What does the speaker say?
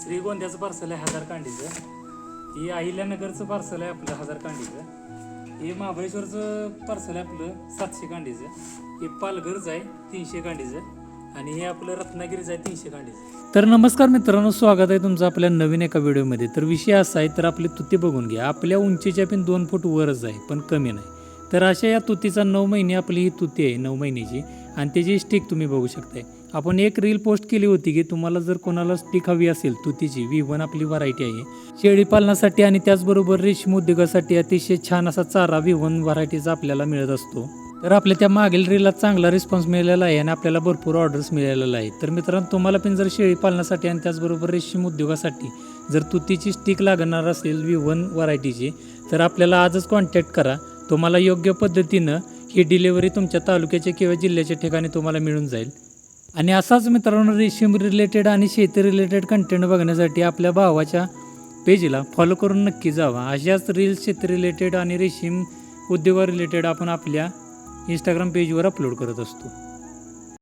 श्रीगोंद्याचं parcel आहे 1000 कांडीचं. ही अहिल्यानगरचं parcel आहे आपलं 1000 कांडीचं. हे महाबळेश्वरचं पार्सल आहे आपलं 700 कांडीचं. हे पालघरचं आहे 300 कांडीचं. आणि हे आपलं रत्नागिरीचं आहे 300 कांडीचं. तर नमस्कार मित्रांनो, स्वागत आहे तुमचं आपल्या नवीन एका व्हिडिओमध्ये. तर विषय असा आहे, तर आपली तुती बघून घ्या. आपल्या उंचीच्या पण 2 फूट वरच आहे, पण कमी नाही. तर अशा या तुतीचा 9 महिने आपली ही तुती आहे 9 महिन्याची. आणि त्याची स्टिक तुम्ही बघू शकताय. आपण एक रील पोस्ट केली होती की तुम्हाला जर कोणाला स्टिक हवी असेल तुतीची, V1 आपली व्हरायटी आहे. शेळी पालनासाठी आणि त्याचबरोबर रेशीम उद्योगासाठी अतिशय छान असा चारा V1 व्हरायटीचा आपल्याला मिळत असतो. तर आपल्या त्या मागील रीलला चांगला रिस्पॉन्स मिळालेला आहे आणि आपल्याला भरपूर ऑर्डर्स मिळालेला आहे. तर मित्रांनो, तुम्हाला पण जर शेळी पालनासाठी आणि त्याचबरोबर रेशीम उद्योगासाठी जर तुतीची स्टिक लागणार असेल V1 व्हरायटीची, तर आपल्याला आजच कॉन्टॅक्ट करा. तुम्हाला योग्य पद्धतीनं ही डिलिव्हरी तुमच्या तालुक्याच्या किंवा जिल्ह्याच्या ठिकाणी तुम्हाला मिळून जाईल. आणि असाच मित्रांनो रेशीम रिलेटेड आणि शेती रिलेटेड कंटेंट बघण्यासाठी आपल्या भावाच्या पेजला फॉलो करून नक्की जावा. अशाच रील्स शेती रिलेटेड आणि रेशीम उद्योगा रिलेटेड आपण आपल्या इंस्टाग्राम पेजवर अपलोड करत असतो.